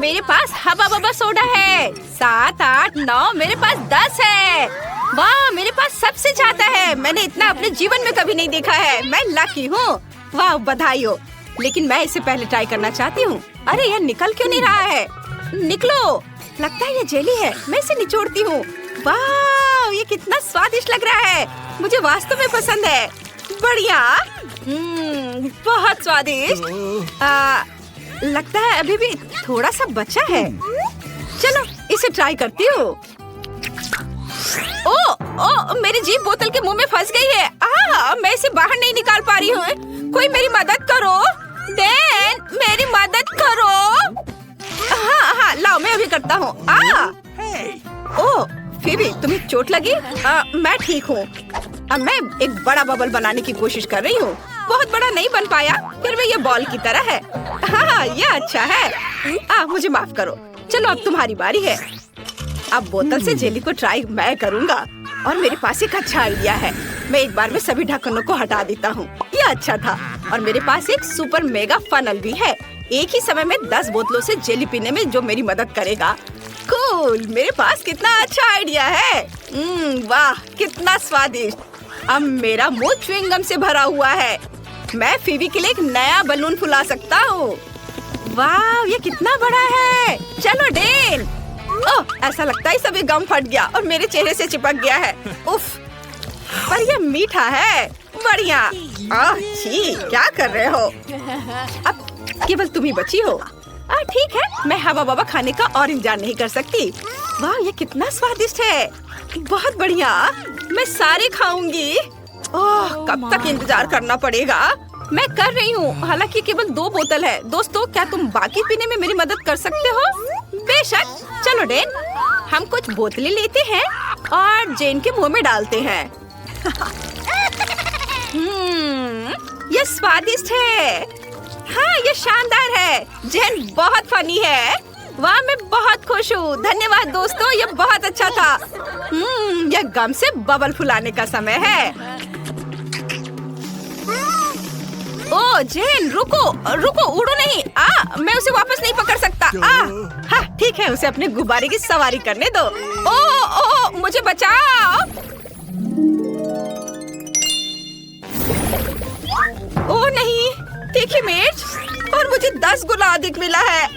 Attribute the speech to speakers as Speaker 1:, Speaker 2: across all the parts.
Speaker 1: मेरे पास हवा बबा सोडा है। 7, 8, 9, मेरे पास 10 है। वाह, मेरे पास सबसे ज्यादा है। मैंने इतना अपने जीवन में कभी नहीं देखा है। मैं लकी हूँ। वाह, बधाई हो। लेकिन मैं इससे पहले ट्राई करना चाहती हूँ। अरे यार, निकल क्यों नहीं रहा है? निकलो। लगता है ये जेली है। मैं इसे निचोड़ती हूँ। वाह, ये कितना स्वादिष्ट लग रहा है। मुझे वास्तव में पसंद है। बढ़िया। बहुत स्वादिष्ट। लगता है अभी भी थोड़ा सा बचा है। चलो इसे ट्राई करती हूँ। ओ, मेरी जीभ बोतल के मुंह में फंस गई है। मैं इसे बाहर नहीं निकाल पा रही हूँ। कोई मेरी मदद करो। डैन, मेरी मदद करो। हाँ, लाओ, मैं अभी करता हूँ। ओह, फिबी, तुम्हें चोट लगी? मैं ठीक हूँ। अब मैं एक बड़ा बबल बनाने की कोशिश कर रही हूँ। बहुत बड़ा नहीं बन पाया, फिर भी ये बॉल की तरह है। हाँ, ये अच्छा है। मुझे माफ करो। चलो अब तुम्हारी बारी है। अब बोतल से जेली को ट्राई मैं करूँगा। और मेरे पास एक अच्छा आइडिया है। मैं एक बार में सभी ढक्कनों को हटा देता हूँ। ये अच्छा था। और मेरे पास एक सुपर मेगा फनल भी है। एक ही समय में 10 बोतलों से जेली पीने में जो मेरी मदद करेगा। कूल, मेरे पास कितना अच्छा आइडिया है। वाह, कितना स्वादिष्ट। अब मेरा मुंह च्युइंगम से भरा हुआ है। मैं फीवी के लिए एक नया बलून फुला सकता हूँ। वाह, ये कितना बड़ा है। चलो डेन। ओह, ऐसा लगता है सभी गम फट गया और मेरे चेहरे से चिपक गया है। उफ, पर ये मीठा है। बढ़िया। छी, क्या कर रहे हो? अब केवल तुम ही बची हो। ठीक है, मैं हवा बबा खाने का और इंतजार नहीं कर सकती। वाह, ये कितना स्वादिष्ट है। बहुत बढ़िया। मैं सारे खाऊंगी। ओह, कब तक इंतजार करना पड़ेगा? मैं कर रही हूँ। हालांकि केवल 2 बोतल है। दोस्तों, क्या तुम बाकी पीने में मेरी मदद कर सकते हो? बेशक। चलो डेन, हम कुछ बोतलें लेते हैं और जेन के मुंह में डालते हैं। ये स्वादिष्ट है। हाँ, ये शानदार है। जेन बहुत फनी है। वाह, मैं बहुत खुश हूँ। धन्यवाद दोस्तों, ये बहुत अच्छा था। ये गम से बबल फुलाने का समय है। ओ जेन, रुको, उड़ो नहीं। मैं उसे वापस नहीं पकड़ सकता। हाँ, ठीक है, उसे अपने गुब्बारे की सवारी करने दो। ओ, मुझे बचाओ। ओ नहीं, तीखी मिर्च। और मुझे 10 गुना अधिक मिला है।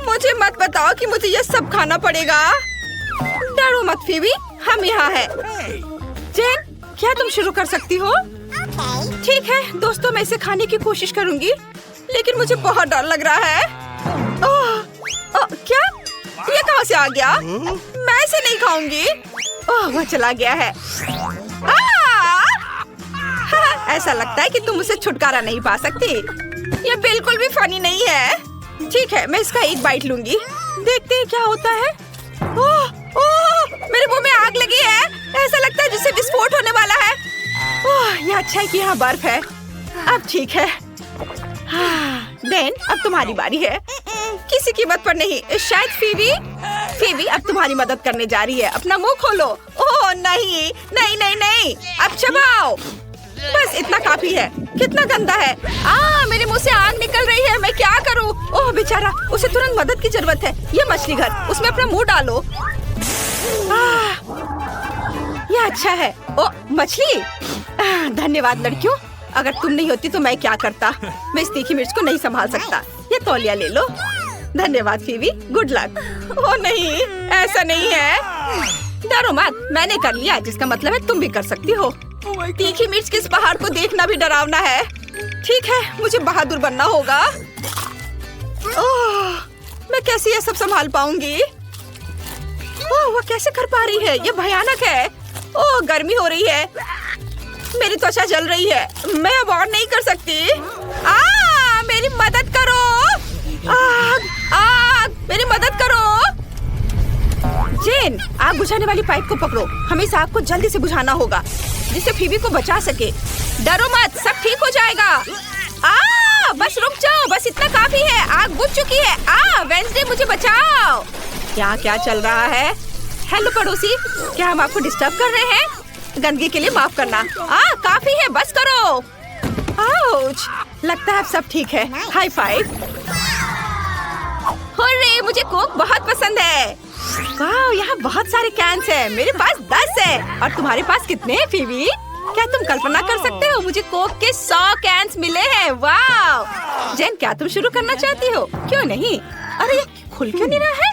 Speaker 1: मुझे मत बताओ कि मुझे ये सब खाना पड़ेगा। डरो मत फीवी, हम यहाँ हैं। जेन, क्या तुम शुरू कर सकती हो? ठीक है दोस्तों, मैं इसे खाने की कोशिश करूंगी, लेकिन मुझे बहुत डर लग रहा है। क्या? ये कहाँ से आ गया? मैं इसे नहीं खाऊंगी। वह चला गया है। ऐसा लगता है कि तुम मुझसे छुटकारा नहीं पा सकती। ये बिल्कुल भी फनी नहीं है। ठीक है, मैं इसका एक बाइट लूंगी। देखते हैं क्या होता है। मेरे मुंह में आग लगी है। ऐसा लगता है जैसे विस्फोट होने वाला है। ये अच्छा है कि यहाँ बर्फ है। अब ठीक है। देन, अब तुम्हारी बारी है। किसी कीमत पर नहीं। शायद फीवी अब तुम्हारी मदद करने जा रही है। अपना मुंह खोलो। ओह नहीं, नहीं नहीं नहीं, अब चबाओ। बस इतना काफी है। कितना गंदा है। मेरे मुंह से आग निकल रही है। मैं क्या करूं? ओह बेचारा, उसे तुरंत मदद की जरूरत है। ये मछली घर, उसमें अपना मुंह डालो। ये अच्छा है। ओ मछली। धन्यवाद लड़कियों, अगर तुम नहीं होती तो मैं क्या करता। मैं इस तीखी मिर्च को नहीं संभाल सकता। ये तौलिया ले लो। धन्यवाद फीवी, गुड लक। ओ नहीं, ऐसा नहीं है। डरो मत, मैंने कर लिया, जिसका मतलब है तुम भी कर सकती हो। तीखी मिर्च के इस पहाड़ को देखना भी डरावना है। ठीक है, मुझे बहादुर बनना होगा। मैं कैसे ये सब संभाल पाऊंगी? वो कैसे कर पा रही है? ये भयानक है। गर्मी हो रही है। मेरी त्वचा जल रही है। मैं अब और नहीं कर सकती। मेरी मदद करो। आग, मेरी मदद करो। जेन, आग बुझाने वाली पाइप को पकड़ो। हमें इस आग को जल्दी से बुझाना होगा, जिससे फीवी को बचा सके। डरो मत, सब ठीक हो जाएगा। बस रुक जाओ, बस इतना काफी है। आग बुझ चुकी है। वेंसडे, मुझे बचाओ। क्या चल रहा है? हेलो पड़ोसी, क्या हम आपको डिस्टर्ब कर रहे हैं? गंदगी के लिए माफ करना। काफी है, बस करो। आउच, लगता है अब सब ठीक है। High five. हुर्रे, मुझे कोक बहुत पसंद है। वाह, यहाँ बहुत सारे कैंस हैं। मेरे पास 10 है। और तुम्हारे पास कितने हैं फीबी? क्या तुम कल्पना कर सकते हो? मुझे कोक के 100 कैंस मिले हैं। वाह जेन, क्या तुम शुरू करना चाहती हो? क्यों नहीं? अरे ये खुल क्यों नहीं रहा है?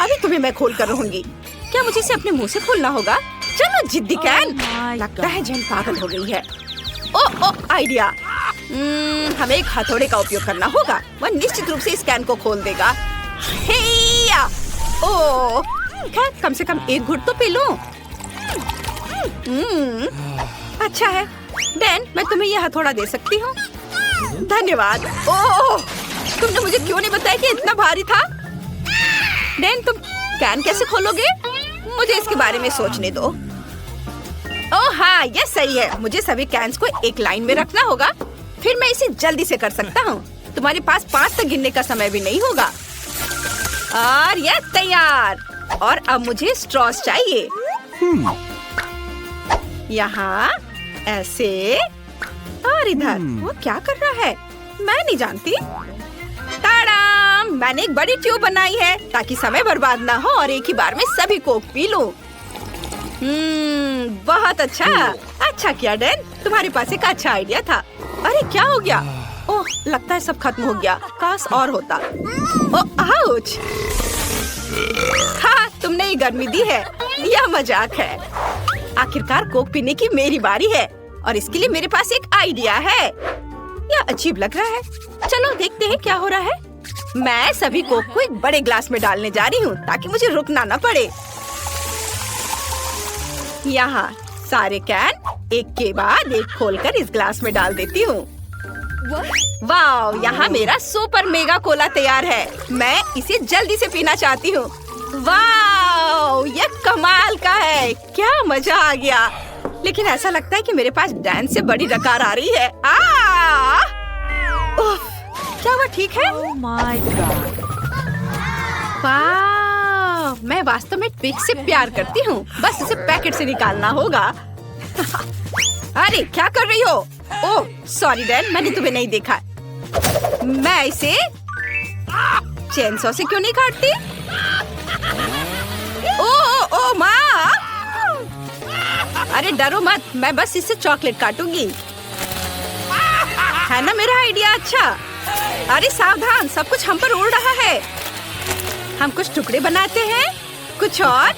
Speaker 1: अभी तुम्हें मैं खोल कर रहूंगी। क्या मुझे इसे अपने मुंह से खोलना होगा? चलो जिद्दी कैन। लगता है जेन पागल हो गई है। ओ आइडिया। हमें एक हथौड़े का उपयोग करना होगा। वह निश्चित रूप से इस कैन को खोल देगा। हेया! ओह, खैर कम से कम एक घुट तो पी लूं। अच्छा है डैन, मैं तुम्हें यह हथौड़ा दे सकती हूँ। धन्यवाद। ओह, तुमने मुझे क्यों नहीं बताया कि इतना भारी था? डैन, तुम कैन कैसे खोलोगे? मुझे इसके बारे में सोचने दो। ओह हाँ, ये सही है। मुझे सभी कैन्स को एक लाइन में रखना होगा। फिर मैं इसे जल्दी से कर सकता हूँ। तुम्हारे पास 5 तक गिनने का समय भी नहीं होगा। और ये तैयार। और अब मुझे स्ट्रॉस चाहिए। यहाँ ऐसे और इधर। वो क्या कर रहा है? मैं नहीं जानती। ताड़ाम! मैंने एक बड़ी ट्यूब बनाई है ताकि समय बर्बाद ना हो और एक ही बार में सभी कोक पी लूं। बहुत अच्छा। अच्छा किया डैन, तुम्हारे पास एक अच्छा आइडिया था। अरे क्या हो गया? ओह, लगता है सब खत्म हो गया। काश और होता। ओह आउच! हाँ, तुमने ये गर्मी दी है। यह मजाक है। आखिरकार कोक पीने की मेरी बारी है और इसके लिए मेरे पास एक आइडिया है। यह अजीब लग रहा है। चलो देखते हैं क्या हो रहा है। मैं सभी कोक को एक बड़े ग्लास में डालने जा रही हूँ ताकि मुझे रुकना न पड़े। यहाँ सारे कैन एक के बाद एक खोलकर इस ग्लास में डाल देती हूँ। वाह, यहाँ मेरा सुपर मेगा कोला तैयार है। मैं इसे जल्दी से पीना चाहती हूँ। वाह, ये कमाल का है। क्या मजा आ गया। लेकिन ऐसा लगता है कि मेरे पास डैन से बड़ी डकार आ रही है। क्या वो ठीक है?
Speaker 2: Oh my God.
Speaker 1: वाह, मैं वास्तव में ट्विक से प्यार करती हूँ। बस इसे पैकेट से निकालना होगा। अरे क्या कर रही हो? ओह सॉरी डैन, मैंने तुम्हें नहीं देखा। मैं इसे चेनसॉ से क्यों नहीं काटती? ओ माँ! अरे डरो मत, मैं बस इससे चॉकलेट काटूंगी। है ना मेरा आइडिया अच्छा? अरे सावधान, सब कुछ हम पर उड़ रहा है। हम कुछ टुकड़े बनाते हैं, कुछ और।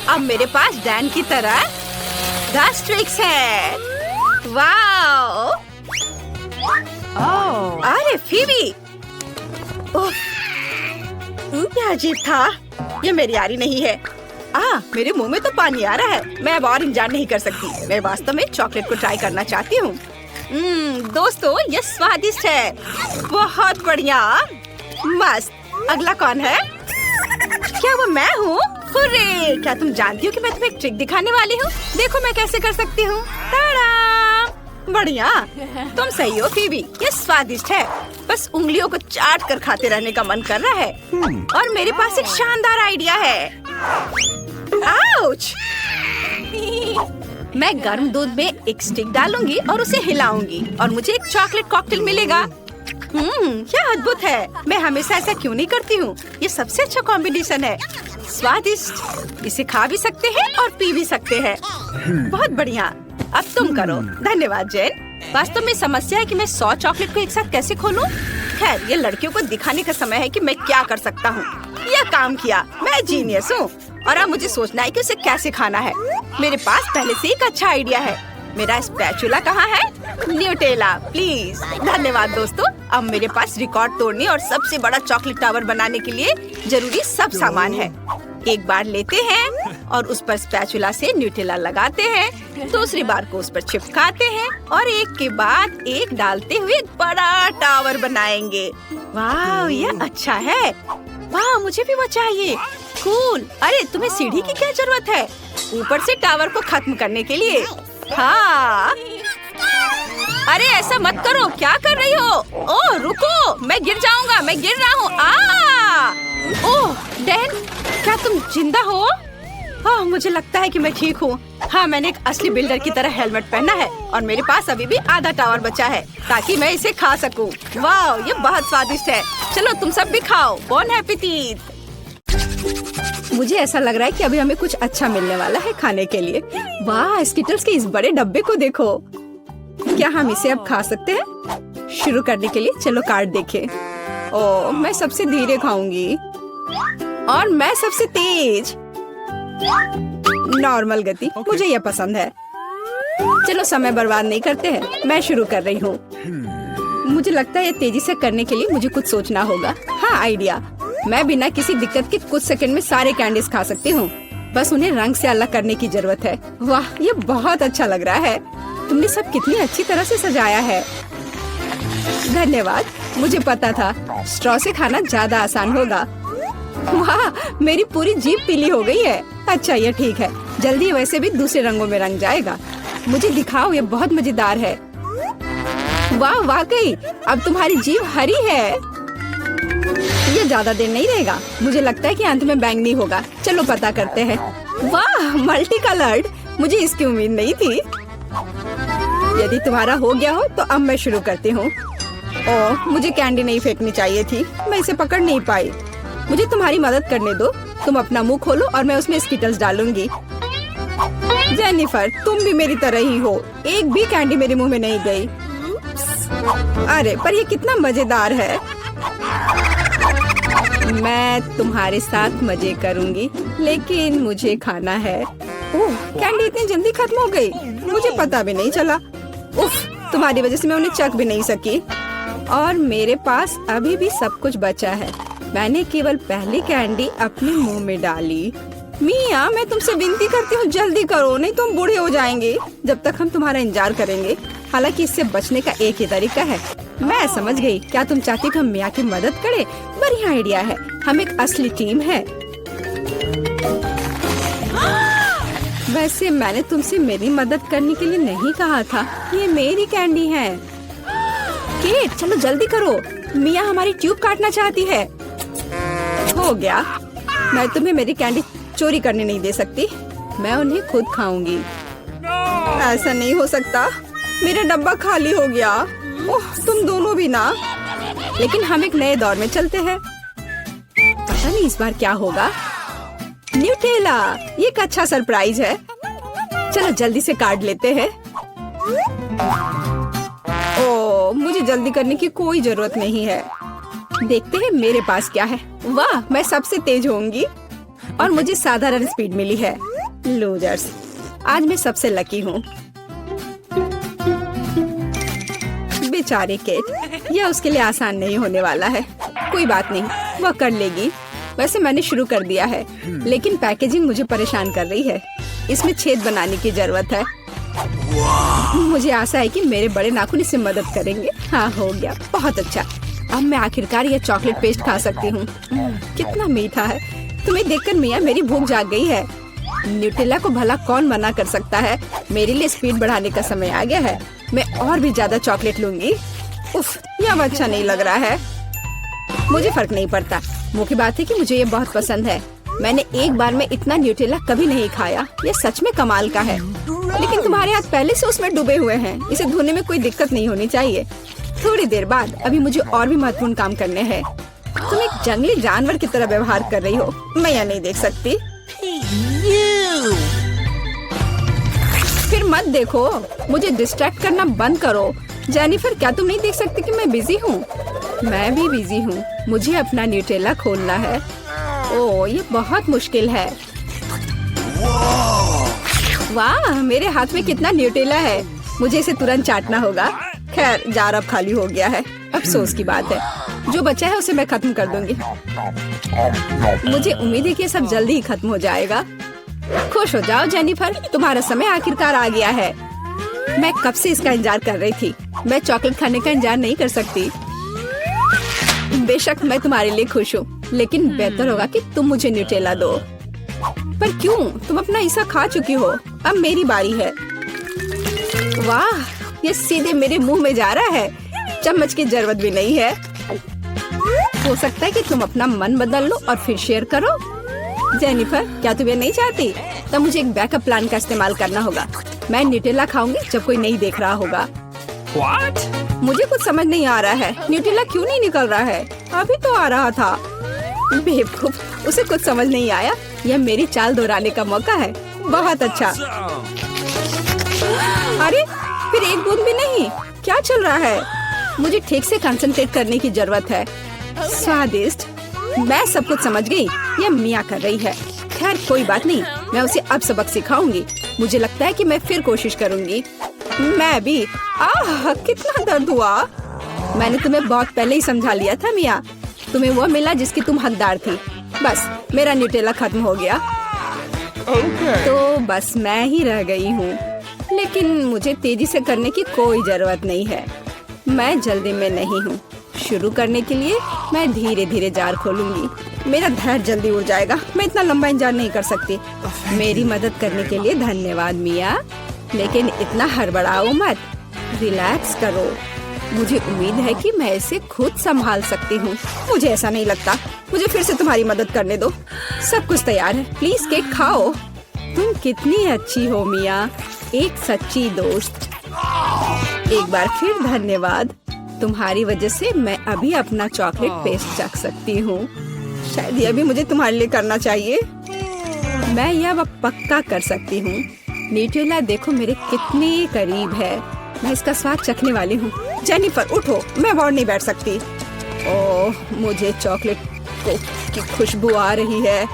Speaker 1: अब मेरे पास डैन की तरह 10 ट्रिक्स है। वाओ! अरे फीबी! क्या अजीब था। ये मेरी यारी नहीं है। मेरे मुंह में तो पानी आ रहा है। मैं अब और इंतजार नहीं कर सकती। मैं वास्तव में चॉकलेट को ट्राई करना चाहती हूँ। दोस्तों, ये स्वादिष्ट है। बहुत बढ़िया, मस्त। अगला कौन है? क्या वो मैं हूँ? हुर्रे! क्या तुम जानती हो कि मैं तुम्हें एक ट्रिक दिखाने वाली हूँ? देखो मैं कैसे कर सकती हूँ। ताड़ा! बढ़िया, तुम सही हो फीबी। ये स्वादिष्ट है। बस उंगलियों को चाट कर खाते रहने का मन कर रहा है। और मेरे पास एक शानदार आइडिया है। आउच! मैं गर्म दूध में एक स्टिक डालूंगी और उसे हिलाऊंगी और मुझे एक चॉकलेट कॉकटेल मिलेगा। क्या अद्भुत है। मैं हमेशा ऐसा क्यों नहीं करती हूँ। ये सबसे अच्छा कॉम्बिनेशन है। स्वादिष्ट, इसे खा भी सकते हैं और पी भी सकते हैं। बहुत बढ़िया। अब तुम करो। धन्यवाद जेन। वास्तव में समस्या है कि मैं 100 चॉकलेट को एक साथ कैसे खोलूं? खैर, ये लड़कियों को दिखाने का समय है कि मैं क्या कर सकता हूँ। यह काम किया। मैं जीनियस हूँ और अब मुझे सोचना है कि उसे कैसे खाना है। मेरे पास पहले से एक अच्छा आइडिया है। मेरा स्पैचुला कहाँ है? Nutella please. धन्यवाद दोस्तों। अब मेरे पास रिकॉर्ड तोड़ने और सबसे बड़ा चॉकलेट टावर बनाने के लिए जरूरी सब सामान है। एक बार लेते हैं और उस पर स्पैचुला से न्यूटेला लगाते हैं। दूसरी बार को उस पर चिपकाते हैं और एक के बाद एक डालते हुए एक बड़ा टावर बनाएंगे। वाह, ये अच्छा है। वाह, मुझे भी वो चाहिए। कूल। अरे तुम्हें सीढ़ी की क्या जरूरत है? ऊपर से टावर को खत्म करने के लिए। हाँ। अरे ऐसा मत करो। क्या कर रही हो? ओह रुको, मैं गिर जाऊंगा। मैं गिर रहा हूँ। ओह डैन, क्या तुम जिंदा हो? मुझे लगता है कि मैं ठीक हूँ। हाँ, मैंने एक असली बिल्डर की तरह हेलमेट पहना है और मेरे पास अभी भी आधा टावर बचा है ताकि मैं इसे खा सकूं। वाह, ये बहुत स्वादिष्ट है। चलो तुम सब भी खाओ। बॉन एपेटीट। मुझे ऐसा लग रहा है कि अभी हमें कुछ अच्छा मिलने वाला है खाने के लिए। वाह, स्किटल्स के इस बड़े डब्बे को देखो। क्या हम इसे अब खा सकते हैं? शुरू करने के लिए चलो कार्ड देखें। ओह, मैं सबसे धीरे खाऊंगी और मैं सबसे तेज। नॉर्मल गति, मुझे यह पसंद है। चलो समय बर्बाद नहीं करते हैं, मैं शुरू कर रही हूँ। मुझे लगता है ये तेजी से करने के लिए मुझे कुछ सोचना होगा। हाँ, आइडिया। मैं बिना किसी दिक्कत के कुछ सेकंड में सारे कैंडीज खा सकती हूँ। बस उन्हें रंग से अलग करने की जरूरत है। वाह, ये बहुत अच्छा लग रहा है। तुमने सब कितनी अच्छी तरह से सजाया है। धन्यवाद। मुझे पता था स्ट्रॉ से खाना ज्यादा आसान होगा। वाह, मेरी पूरी जीभ पीली हो गई है। अच्छा, ये ठीक है। जल्दी वैसे भी दूसरे रंगों में रंग जाएगा। मुझे दिखाओ, ये बहुत मजेदार है। वाह, वाकई अब तुम्हारी जीभ हरी है। ये ज्यादा देर नहीं रहेगा। मुझे लगता है कि अंत में बैंगनी होगा। चलो पता करते हैं। वाह, मल्टी कलर्ड। मुझे इसकी उम्मीद नहीं थी। यदि तुम्हारा हो गया हो तो अब मैं शुरू करती हूँ। ओह, मुझे कैंडी नहीं फेंकनी चाहिए थी। मैं इसे पकड़ नहीं पाई। मुझे तुम्हारी मदद करने दो। तुम अपना मुंह खोलो और मैं उसमें स्किटल्स डालूंगी। जेनिफर, तुम भी मेरी तरह ही हो। एक भी कैंडी मेरे मुंह में नहीं गई। अरे, पर ये कितना मजेदार है। मैं तुम्हारे साथ मजे करूंगी, लेकिन मुझे खाना है। ओह, कैंडी इतनी जल्दी खत्म हो गई। मुझे पता भी नहीं चला। उफ, तुम्हारी वजह से मैं उन्हें चख भी नहीं सकी। और मेरे पास अभी भी सब कुछ बचा है। मैंने केवल पहली कैंडी अपने मुंह में डाली। मिया, मैं तुमसे विनती करती हूँ, जल्दी करो, नहीं तो हम बूढ़े हो जाएंगे जब तक हम तुम्हारा इंतजार करेंगे। हालांकि इससे बचने का एक ही तरीका है। मैं समझ गई। क्या तुम चाहती कि हम मिया की मदद करें? बढ़िया आइडिया है। हम एक असली टीम है। वैसे मैंने तुमसे मेरी मदद करने के लिए नहीं कहा था। ये मेरी कैंडी है। केट, चलो जल्दी करो। मिया हमारी ट्यूब काटना चाहती है। हो गया। मैं तुम्हें मेरी कैंडी चोरी करने नहीं दे सकती। मैं उन्हें खुद खाऊंगी। ऐसा नहीं हो सकता। मेरा डब्बा खाली हो गया। ओह, तुम दोनों भी ना। लेकिन हम एक नए दौर में चलते हैं। पता नहीं इस बार क्या होगा। न्यूटेला, ये एक अच्छा सरप्राइज है। चलो जल्दी से काट लेते हैं। ओह, मुझे जल्दी करने की कोई जरूरत नहीं है। देखते हैं मेरे पास क्या है। वाह, मैं सबसे तेज होंगी और मुझे साधारण स्पीड मिली है। लूजर्स, आज मैं सबसे लकी हूँ। बेचारी केट, यह उसके लिए आसान नहीं होने वाला है। कोई बात नहीं, वह कर लेगी। वैसे मैंने शुरू कर दिया है, लेकिन पैकेजिंग मुझे परेशान कर रही है। इसमें छेद बनाने की जरूरत है। मुझे आशा है कि मेरे बड़े नाखून इससे मदद करेंगे। हाँ, हो गया। बहुत अच्छा। अब मैं आखिरकार यह चॉकलेट पेस्ट खा सकती हूँ। कितना मीठा है। तुम्हें देखकर मिया मेरी भूख जाग गई है। न्यूटेला को भला कौन मना कर सकता है। मेरे लिए स्पीड बढ़ाने का समय आ गया है। मैं और भी ज्यादा चॉकलेट लूंगी। उफ, यह अच्छा नहीं लग रहा है। मुझे फर्क नहीं पड़ता। मुख्य बात है कि मुझे ये बहुत पसंद है। मैंने एक बार में इतना न्यूटेला कभी नहीं खाया। ये सच में कमाल का है। लेकिन तुम्हारे हाथ पहले से उसमें डूबे हुए हैं। इसे धोने में कोई दिक्कत नहीं होनी चाहिए। थोड़ी देर बाद अभी मुझे और भी महत्वपूर्ण काम करने हैं। तुम एक जंगली जानवर की तरह व्यवहार कर रही हो। मैं यह नहीं देख सकती। फिर मत देखो। मुझे डिस्ट्रैक्ट करना बंद करो। जेनिफर, क्या तुम नहीं देख सकती कि मैं बिजी हूँ? मैं भी बिजी हूँ। मुझे अपना न्यूटेला खोलना है। ओह, ये बहुत मुश्किल है। वाह, मेरे हाथ में कितना न्यूटेला है। मुझे इसे तुरंत चाटना होगा। खैर, जार अब खाली हो गया है। अफसोस की बात है। जो बचा है उसे मैं खत्म कर दूंगी। मुझे उम्मीद है कि ये सब जल्दी ही खत्म हो जाएगा। खुश हो जाओ जेनिफर, तुम्हारा समय आखिरकार आ गया है। मैं कब से इसका इंतजार कर रही थी। मैं चॉकलेट खाने का इंतजार नहीं कर सकती। बेशक मैं तुम्हारे लिए खुश हूँ, लेकिन बेहतर होगा कि तुम मुझे न्यूटेला दो। पर क्यों? तुम अपना हिस्सा खा चुकी हो। अब मेरी बारी है। वाह, ये सीधे मेरे मुंह में जा रहा है। चम्मच की जरूरत भी नहीं है। हो सकता है कि तुम अपना मन बदल लो और फिर शेयर करो। जेनिफर, क्या तुम ये नहीं चाहती? तब मुझे एक बैकअप प्लान का इस्तेमाल करना होगा। मैं न्यूटेला खाऊंगी जब कोई नहीं देख रहा होगा।
Speaker 2: What?
Speaker 1: मुझे कुछ समझ नहीं आ रहा है, न्यूटेला क्यों नहीं निकल रहा है? अभी तो आ रहा था। बेवकूफ, उसे कुछ समझ नहीं आया। यह मेरी चाल दोहराने का मौका है। बहुत अच्छा। अरे फिर एक बूंद भी नहीं। क्या चल रहा है? मुझे ठीक से कंसंट्रेट करने की जरूरत है। स्वादिष्ट। मैं सब कुछ समझ गई। यह मिया कर रही है। खैर कोई बात नहीं, मैं उसे अब सबक सिखाऊंगी। मुझे लगता है कि मैं फिर कोशिश करूंगी। मैं भी। आह, कितना दर्द हुआ। मैंने तुम्हें बहुत पहले ही समझा लिया था मिया। तुम्हें वो मिला जिसकी तुम हकदार थी। बस मेरा न्यूटेला खत्म हो गया। तो बस मैं ही रह गई हूँ। लेकिन मुझे तेजी से करने की कोई जरूरत नहीं है। मैं जल्दी में नहीं हूँ। शुरू करने के लिए मैं धीरे धीरे जार खोलूंगी। मेरा धैर्य जल्दी उड़ जाएगा। मैं इतना लंबा इंतजार नहीं कर सकती। मेरी मदद करने के लिए धन्यवाद मिया, लेकिन इतना हड़बड़ाओ मत। रिलैक्स करो। मुझे उम्मीद है कि मैं इसे खुद संभाल सकती हूँ। मुझे ऐसा नहीं लगता। मुझे फिर से तुम्हारी मदद करने दो। सब कुछ तैयार है। प्लीज केक खाओ। तुम कितनी अच्छी हो मिया, एक सच्ची दोस्त। एक बार फिर धन्यवाद। तुम्हारी वजह से मैं अभी अपना चॉकलेट पेस्ट चख सकती हूँ। शायद यह भी मुझे तुम्हारे लिए करना चाहिए। मैं यह पक्का कर सकती हूँ। न्यूटेला देखो मेरे कितने करीब है। मैं इसका स्वाद चखने वाली हूँ। जेनिफर उठो, मैं और नहीं बैठ सकती। ओह, मुझे चॉकलेट की खुशबू आ रही है।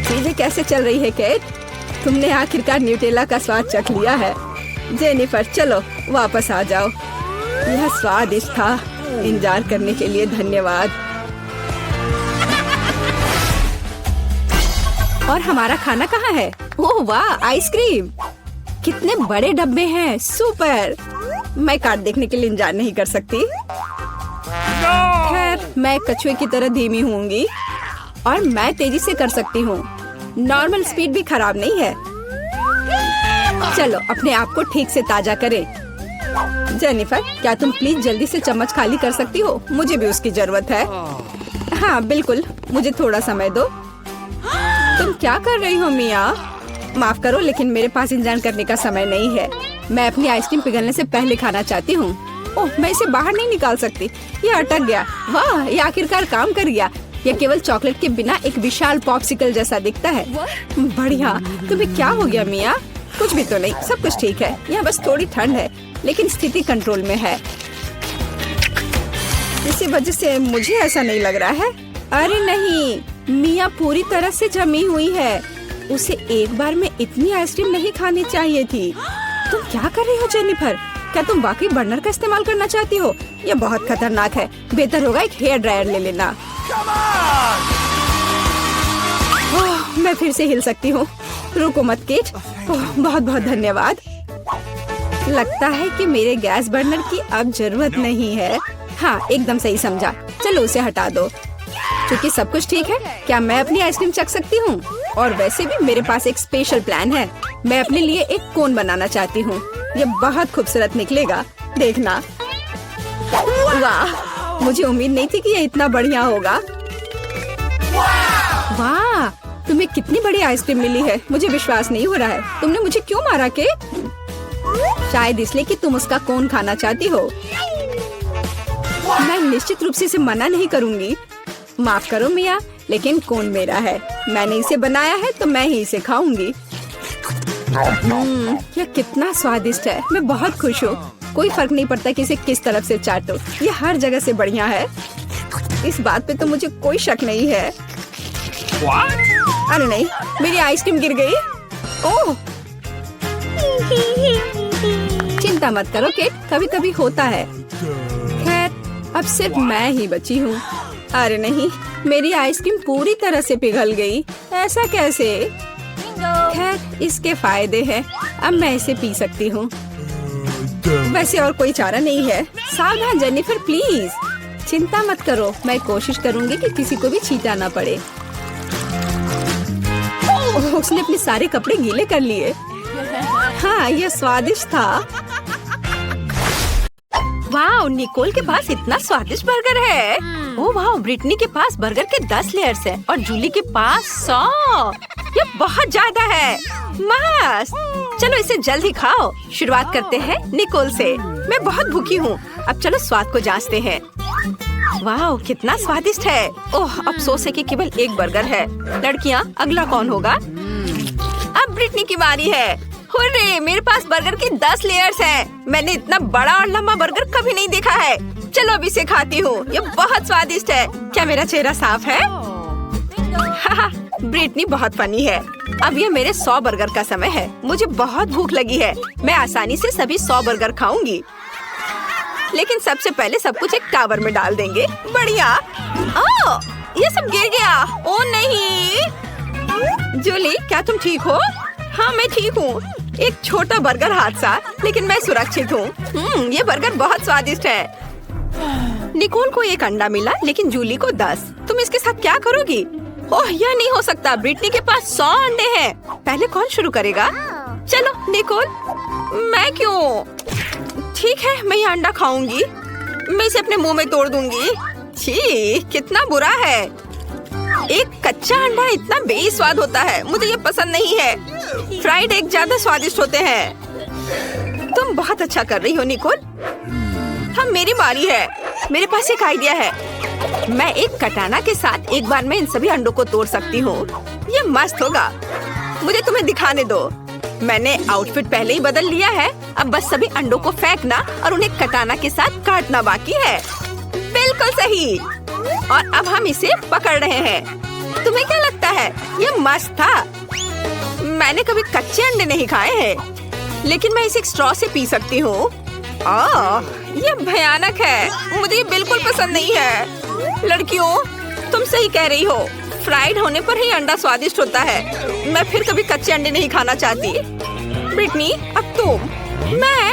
Speaker 1: चीजें कैसे चल रही है केट? तुमने आखिरकार न्यूटेला का स्वाद चख लिया है। जेनिफर चलो वापस आ जाओ। यह स्वादिष्ट था। इंतजार करने के लिए धन्यवाद। और हमारा खाना कहाँ है? ओह वाह, आइसक्रीम। कितने बड़े डब्बे हैं। सुपर। मैं कार्ड देखने के लिए इंतजार नहीं कर सकती। खैर मैं कछुए की तरह धीमी होंगी और मैं तेजी से कर सकती हूँ। नॉर्मल स्पीड भी खराब नहीं है। चलो अपने आप को ठीक से ताजा करें। जेनिफर, क्या तुम प्लीज जल्दी से चम्मच खाली कर सकती हो? मुझे भी उसकी जरूरत है। हाँ बिल्कुल, मुझे थोड़ा समय दो। तुम क्या कर रही हो मिया? माफ करो, लेकिन मेरे पास इंतजार करने का समय नहीं है। मैं अपनी आइसक्रीम पिघलने से पहले खाना चाहती हूँ। ओह, मैं इसे बाहर नहीं निकाल सकती। ये अटक गया। वाह, ये आखिरकार काम कर गया। यह केवल चॉकलेट के बिना एक विशाल पॉप्सिकल जैसा दिखता है। बढ़िया। तुम्हें क्या हो गया मिया? कुछ भी तो नहीं, सब कुछ ठीक है। यहाँ बस थोड़ी ठंड है, लेकिन स्थिति कंट्रोल में है। इसी वजह से मुझे ऐसा नहीं लग रहा है। अरे नहीं, मिया पूरी तरह से जमी हुई है। उसे एक बार में इतनी आइसक्रीम नहीं खानी चाहिए थी। तुम क्या कर रही हो जेनिफर? क्या तुम वाकई बर्नर का इस्तेमाल करना चाहती हो? यह बहुत खतरनाक है। बेहतर होगा एक हेयर ड्रायर ले लेना। ओह, मैं फिर से हिल सकती हूँ। रुको मत केट। ओह, बहुत बहुत धन्यवाद। लगता है कि मेरे गैस बर्नर की अब जरूरत नहीं है। हाँ, एकदम सही समझा। चलो उसे हटा दो। क्योंकि सब कुछ ठीक है, क्या मैं अपनी आइसक्रीम चख सकती हूँ? और वैसे भी मेरे पास एक स्पेशल प्लान है। मैं अपने लिए एक कोन बनाना चाहती हूँ। ये बहुत खूबसूरत निकलेगा, देखना। वाह, मुझे उम्मीद नहीं थी कि ये इतना बढ़िया होगा। वाह, तुम्हें कितनी बड़ी आइसक्रीम मिली है। मुझे विश्वास नहीं हो रहा है। तुमने मुझे क्यों मारा के? शायद इसलिए कि तुम उसका कोन खाना चाहती हो। मैं निश्चित रूप से इसे मना नहीं करूंगी। माफ करो मिया, लेकिन कोन मेरा है। मैंने इसे बनाया है तो मैं ही इसे खाऊंगी। यह कितना स्वादिष्ट है। मैं बहुत खुश हूँ। कोई फर्क नहीं पड़ता कि इसे किस तरफ से चाटो। ये हर जगह से बढ़िया है। इस बात पे तो मुझे कोई शक नहीं है। अरे नहीं, मेरी आइसक्रीम गिर गई। ओह, चिंता मत करो केट, कभी कभी होता है। खैर अब सिर्फ मैं ही बची हूँ। अरे नहीं, मेरी आइसक्रीम पूरी तरह से पिघल गई। ऐसा कैसे? खैर इसके फायदे हैं। अब मैं इसे पी सकती हूँ। वैसे और कोई चारा नहीं है। सावधान जेनिफर, प्लीज। चिंता मत करो, मैं कोशिश करूँगी कि किसी को भी छींटा ना पड़े। उसने अपने सारे कपड़े गीले कर लिए। हाँ, यह स्वादिष्ट था। वाह, निकोल के पास इतना स्वादिष्ट बर्गर है। ओह वाह, ब्रिटनी के पास बर्गर के 10 लेयर्स हैं और जूली के पास 100। ये बहुत ज्यादा है। मस्त, चलो इसे जल्द ही खाओ। शुरुआत करते हैं निकोल से। मैं बहुत भूखी हूँ। अब चलो स्वाद को जांचते हैं। वाह, कितना स्वादिष्ट है। ओह, अफसोस है कि केवल एक बर्गर है। लड़कियाँ, अगला कौन होगा? अब ब्रिटनी की बारी है। हुर्रे, मेरे पास बर्गर के 10 लेयर्स हैं। मैंने इतना बड़ा और लंबा बर्गर कभी नहीं देखा है। चलो अब इसे खाती हूँ। ये बहुत स्वादिष्ट है। क्या मेरा चेहरा साफ है? ब्रिटनी बहुत फनी है। अब ये मेरे 100 बर्गर का समय है। मुझे बहुत भूख लगी है। मैं आसानी से सभी 100 बर्गर खाऊंगी, लेकिन सबसे पहले सब कुछ एक टावर में डाल देंगे। बढ़िया। ओह, ये सब गिर गया। ओह नहीं। जूली, क्या तुम ठीक हो? हाँ, मैं ठीक हूँ। एक छोटा बर्गर हादसा, लेकिन मैं सुरक्षित हूँ। ये बर्गर बहुत स्वादिष्ट है। निकोल को एक अंडा मिला, लेकिन जूली को 10। तुम इसके साथ क्या करोगी? ओह, यह नहीं हो सकता। ब्रिटनी के पास 100 अंडे हैं। पहले कौन शुरू करेगा? चलो निकोल। मैं क्यों? ठीक है, मैं ये अंडा खाऊंगी। मैं इसे अपने मुंह में तोड़ दूंगी। छी, कितना बुरा है। एक कच्चा अंडा इतना बेस्वाद होता है। मुझे ये पसंद नहीं है। फ्राइड एग ज्यादा स्वादिष्ट होते हैं। तुम बहुत अच्छा कर रही हो निकोल। हम मेरी बारी है। मेरे पास एक आइडिया है। मैं एक कटाना के साथ एक बार में इन सभी अंडों को तोड़ सकती हूँ। ये मस्त होगा। मुझे तुम्हें दिखाने दो। मैंने आउटफिट पहले ही बदल लिया है। अब बस सभी अंडों को फेंकना और उन्हें कटाना के साथ काटना बाकी है। बिल्कुल सही। और अब हम इसे पकड़ रहे हैं। तुम्हें क्या लगता है? ये मस्त था। मैंने कभी कच्चे अंडे नहीं खाए हैं, लेकिन मैं इसे एक स्ट्रॉ से पी सकती हूँ। ये भयानक है। मुझे ये बिल्कुल पसंद नहीं है। लड़कियों, तुम सही कह रही हो। फ्राइड होने पर ही अंडा स्वादिष्ट होता है। मैं फिर कभी कच्चे अंडे नहीं खाना चाहती। ब्रिटनी, अब तुम। मैं?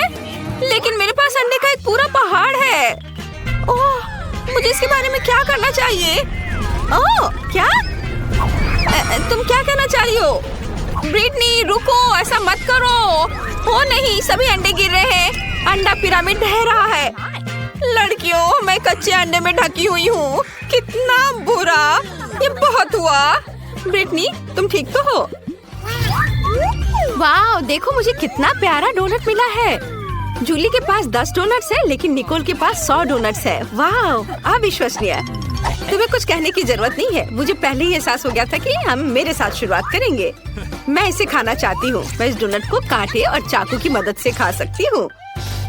Speaker 1: लेकिन मेरे पास अंडे का एक पूरा पहाड़ है। ओह, मुझे इसके बारे में क्या करना चाहिए? ओह, क्या? तुम क्या कहना चाह रही हो? ब्रिटनी, रुको, ऐसा मत करो। ओ नहीं, सभी अंडे गिर रहे हैं। अंडा पिरामिड ढह रहा है। लड़कियों, मैं कच्चे अंडे में ढकी हुई हूँ। कितना बुरा। ये बहुत हुआ। ब्रिटनी, तुम ठीक तो हो? वाह, देखो मुझे कितना प्यारा डोनट मिला है। जूली के पास 10 डोनट्स है, लेकिन निकोल के पास 100 डोनट्स है। वाह, अविश्वसनीय। तुम्हें कुछ कहने की जरूरत नहीं है। मुझे पहले ही एहसास हो गया था कि हम मेरे साथ शुरुआत करेंगे। मैं इसे खाना चाहती हूँ। मैं इस डोनट को कांटे और चाकू की मदद से खा सकती हूँ।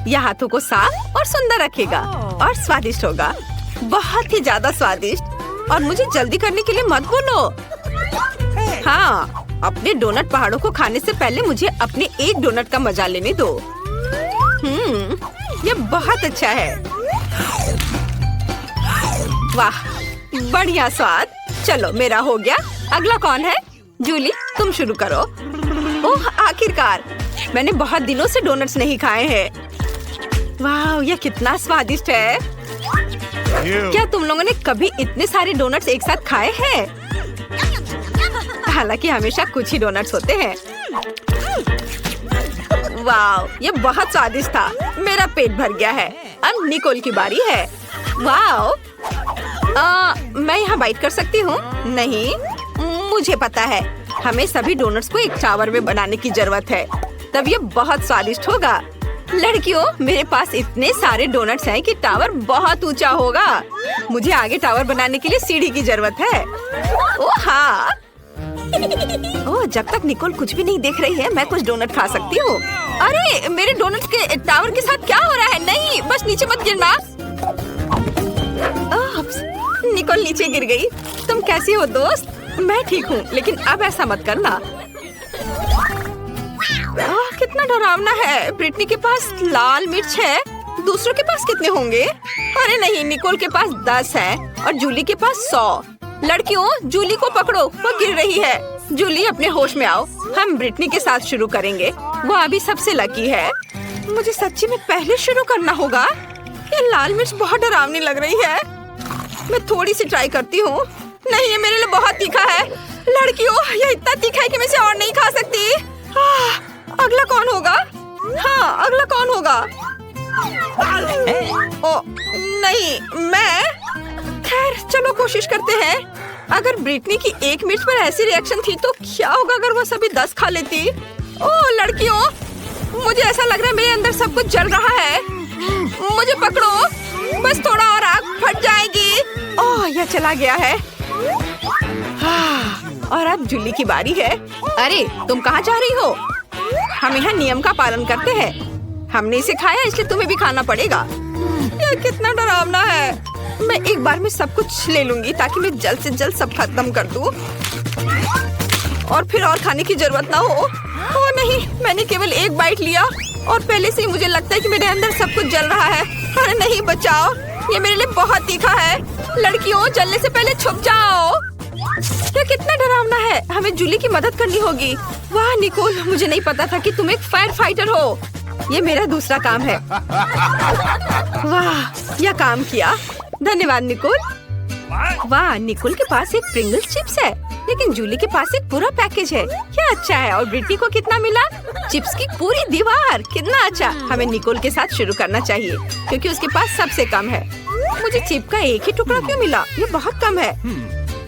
Speaker 1: यह हाथों को साफ और सुंदर रखेगा और स्वादिष्ट होगा। बहुत ही ज्यादा स्वादिष्ट। और मुझे जल्दी करने के लिए मत बोलो। हाँ, अपने डोनट पहाड़ों को खाने से पहले मुझे अपने एक डोनट का मजा लेने दो। ये बहुत अच्छा है। वाह, बढ़िया स्वाद। चलो, मेरा हो गया। अगला कौन है? जूली, तुम शुरू करो। ओह, आखिरकार। मैंने बहुत दिनों से डोनट्स नहीं खाए हैं। वाह, यह कितना स्वादिष्ट है। क्या तुम लोगों ने कभी इतने सारे डोनट्स एक साथ खाए हैं? हालांकि हमेशा कुछ ही डोनट्स होते हैं। वाह, ये बहुत स्वादिष्ट था। मेरा पेट भर गया है। अब निकोल की बारी है। वाह, मैं यहाँ बाइट कर सकती हूँ? नहीं, मुझे पता है। हमें सभी डोनट्स को एक टावर में बनाने की जरूरत है, तब ये बहुत स्वादिष्ट होगा। लड़कियों, मेरे पास इतने सारे डोनट्स हैं कि टावर बहुत ऊंचा होगा। मुझे आगे टावर बनाने के लिए सीढ़ी की जरूरत है। ओह हाँ। ओह, जब तक निकोल कुछ भी नहीं देख रही है, मैं कुछ डोनट खा सकती हूँ। अरे, मेरे डोनट्स के टावर के साथ क्या हो रहा है? नहीं, बस नीचे मत गिरना। निकोल नीचे गिर गई। तुम कैसी हो दोस्त? मैं ठीक हूँ, लेकिन अब ऐसा मत करना। कितना डरावना है। ब्रिटनी के पास लाल मिर्च है। दूसरों के पास कितने होंगे? अरे नहीं, निकोल के पास 10 है और जूली के पास 100। लड़कियों, जूली को पकड़ो, वो गिर रही है। जूली, अपने होश में आओ। हम ब्रिटनी के साथ शुरू करेंगे। वो अभी सबसे लकी है। मुझे सच्ची में पहले शुरू करना होगा। ये लाल मिर्च बहुत डरावनी लग रही है। मैं थोड़ी सी ट्राई करती हूँ। नहीं, ये मेरे लिए बहुत तीखा है। लड़कियों, ये इतना तीखा है कि मैं इसे और नहीं खा सकती। अगला कौन होगा? हाँ, अगला कौन होगा? ओ नहीं, मैं। खैर चलो कोशिश करते हैं। अगर ब्रिटनी की 1 मिर्च पर ऐसी रिएक्शन थी तो क्या होगा अगर वो सभी 10 खा लेती। ओह लड़कियों, मुझे ऐसा लग रहा है मेरे अंदर सब कुछ जल रहा है। मुझे पकड़ो, बस थोड़ा और आग फट जाएगी। ओह यह चला गया है। और अब जूली की बारी है। अरे तुम कहाँ जा रही हो? हम यहाँ नियम का पालन करते हैं। हमने इसे खाया इसलिए तुम्हें भी खाना पड़ेगा। यह कितना डरावना है। मैं एक बार में सब कुछ ले लूंगी ताकि मैं जल्द से जल्द सब खत्म कर दूं और फिर और खाने की जरूरत ना हो। ओह नहीं, मैंने केवल 1 बाइट लिया और पहले से ही मुझे लगता है कि मेरे अंदर सब कुछ जल रहा है। अरे नहीं बचाओ, ये मेरे लिए बहुत तीखा है। लड़कियों जलने से पहले छुप जाओ। यह कितना डरावना है। हमें जूली की मदद करनी होगी। वाह निकोल, मुझे नहीं पता था कि तुम एक फायर फाइटर हो। ये मेरा दूसरा काम है। वाह यह काम किया, धन्यवाद निकोल। वाह निकोल के पास एक प्रिंगल्स चिप्स है, लेकिन जूली के पास एक पूरा पैकेज है। क्या अच्छा है। और ब्रिटनी को कितना मिला? चिप्स की पूरी दीवार। कितना अच्छा। हमें निकोल के साथ शुरू करना चाहिए क्योंकि उसके पास सबसे कम है। मुझे चिप का एक ही टुकड़ा क्यों मिला? ये बहुत कम है।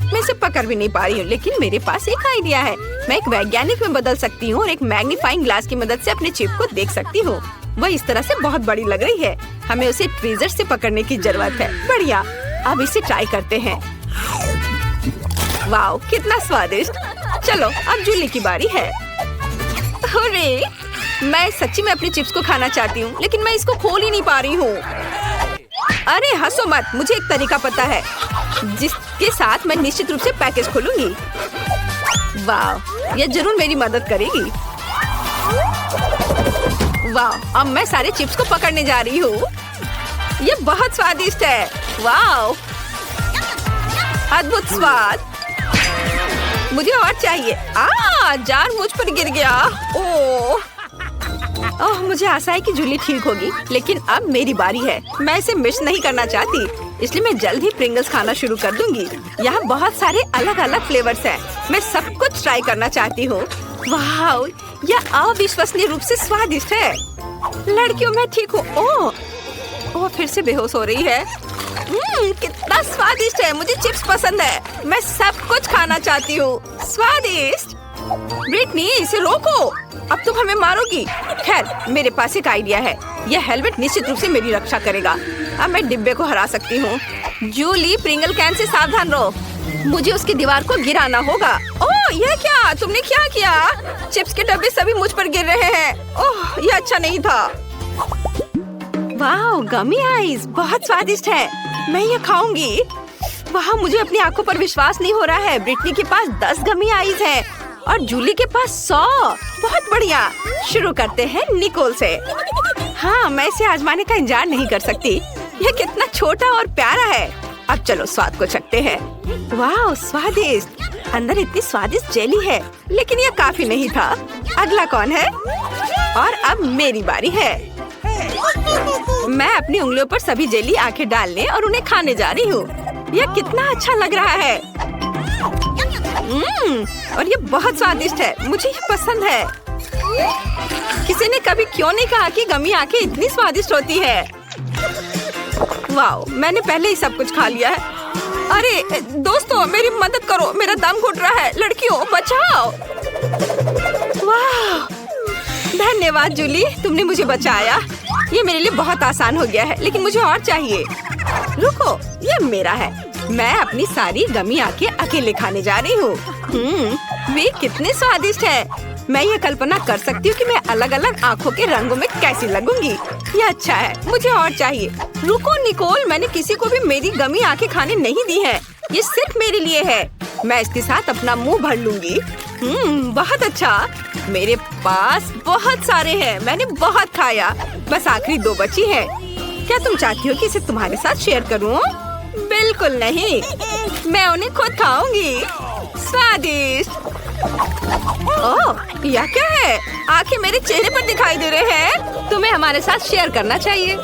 Speaker 1: मैं इसे पकड़ भी नहीं पा रही हूँ, लेकिन मेरे पास एक आइडिया है। मैं एक वैज्ञानिक में बदल सकती हूँ और एक मैग्नीफाइंग ग्लास की मदद से अपने चिप को देख सकती हूँ। वह इस तरह से बहुत बड़ी लग रही है। हमें उसे ट्वीजर से पकड़ने की जरूरत है। बढ़िया, अब इसे ट्राई करते हैं। वाओ कितना स्वादिष्ट। चलो अब जूली की बारी है। अरे मैं सच्ची में अपनी चिप्स को खाना चाहती हूँ, लेकिन मैं इसको खोल ही नहीं पा रही हूँ। अरे हंसो मत, मुझे एक तरीका पता है जिसके साथ मैं निश्चित रूप से पैकेज खोलूंगी। वाह, यह जरूर मेरी मदद करेगी। वाह, अब मैं सारे चिप्स को पकड़ने जा रही हूँ। ये बहुत स्वादिष्ट है। वाह, अद्भुत स्वाद। मुझे और चाहिए। जार मुझ पर गिर गया। ओह मुझे आशा है कि जूली ठीक होगी, लेकिन अब मेरी बारी है। मैं इसे मिस नहीं करना चाहती, इसलिए मैं जल्द ही प्रिंगल्स खाना शुरू कर दूंगी। यहाँ बहुत सारे अलग अलग फ्लेवर्स हैं। मैं सब कुछ ट्राई करना चाहती हूँ। वाह, यह अविश्वसनीय रूप से स्वादिष्ट है। लड़कियों मैं ठीक हूँ। ओह फिर से बेहोश हो रही है। कितना स्वादिष्ट है। मुझे चिप्स पसंद है। मैं सब कुछ खाना चाहती हूँ। स्वादिष्ट। ब्रिटनी इसे रोको, अब तुम हमें मारोगी। खैर मेरे पास एक आइडिया है। यह हेलमेट निश्चित रूप से मेरी रक्षा करेगा। अब मैं डिब्बे को हरा सकती हूँ। जूली प्रिंगल कैन से सावधान रहो। मुझे उसकी दीवार को गिराना होगा। ओह यह क्या? तुमने क्या किया? चिप्स के डब्बे सभी मुझ पर गिर रहे हैं। ओह यह अच्छा नहीं था। वाह गमी आइस बहुत स्वादिष्ट है। मैं यह खाऊंगी। वाह मुझे अपनी आंखों पर विश्वास नहीं हो रहा है। ब्रिटनी के पास 10 गमी आइस है और जूली के पास 100। बहुत बढ़िया। शुरू करते हैं निकोल से। हाँ मैं इसे आजमाने का इंतजार नहीं कर सकती। यह कितना छोटा और प्यारा है। अब चलो स्वाद को चखते हैं। वाह स्वादिष्ट। अंदर इतनी स्वादिष्ट जेली है, लेकिन यह काफी नहीं था। अगला कौन है? और अब मेरी बारी है। मैं अपनी उंगलियों पर सभी जेली आंखें डालने और उन्हें खाने जा रही हूँ। यह कितना अच्छा लग रहा है। और ये बहुत स्वादिष्ट है। मुझे ये पसंद है। किसी ने कभी क्यों नहीं कहा कि गमी आंखें इतनी स्वादिष्ट होती है। वाह मैंने पहले ही सब कुछ खा लिया है। अरे दोस्तों मेरी मदद करो, मेरा दम घुट रहा है। लड़कियों बचाओ। वाह धन्यवाद जूली, तुमने मुझे बचाया। ये मेरे लिए बहुत आसान हो गया है, लेकिन मुझे और चाहिए। रुको, ये मेरा है। मैं अपनी सारी गमी आंखें अकेले खाने जा रही हूँ। वे कितने स्वादिष्ट है। मैं ये कल्पना कर सकती हूँ कि मैं अलग अलग आँखों के रंगों में कैसी लगूंगी। ये अच्छा है, मुझे और चाहिए। रुको निकोल, मैंने किसी को भी मेरी गमी आंखें खाने नहीं दी है। ये सिर्फ मेरे लिए है। मैं इसके साथ अपना मुंह भर लूंगी। बहुत अच्छा। मेरे पास बहुत सारे हैं। मैंने बहुत खाया। बस आखिरी 2 बची है। क्या तुम चाहती हो कि इसे तुम्हारे साथ शेयर करूं? बिल्कुल नहीं, मैं उन्हें खुद खाऊंगी। स्वादिष्ट। ओह यह क्या है? आंखें मेरे चेहरे पर दिखाई दे रहे हैं। तुम्हें हमारे साथ शेयर करना चाहिए।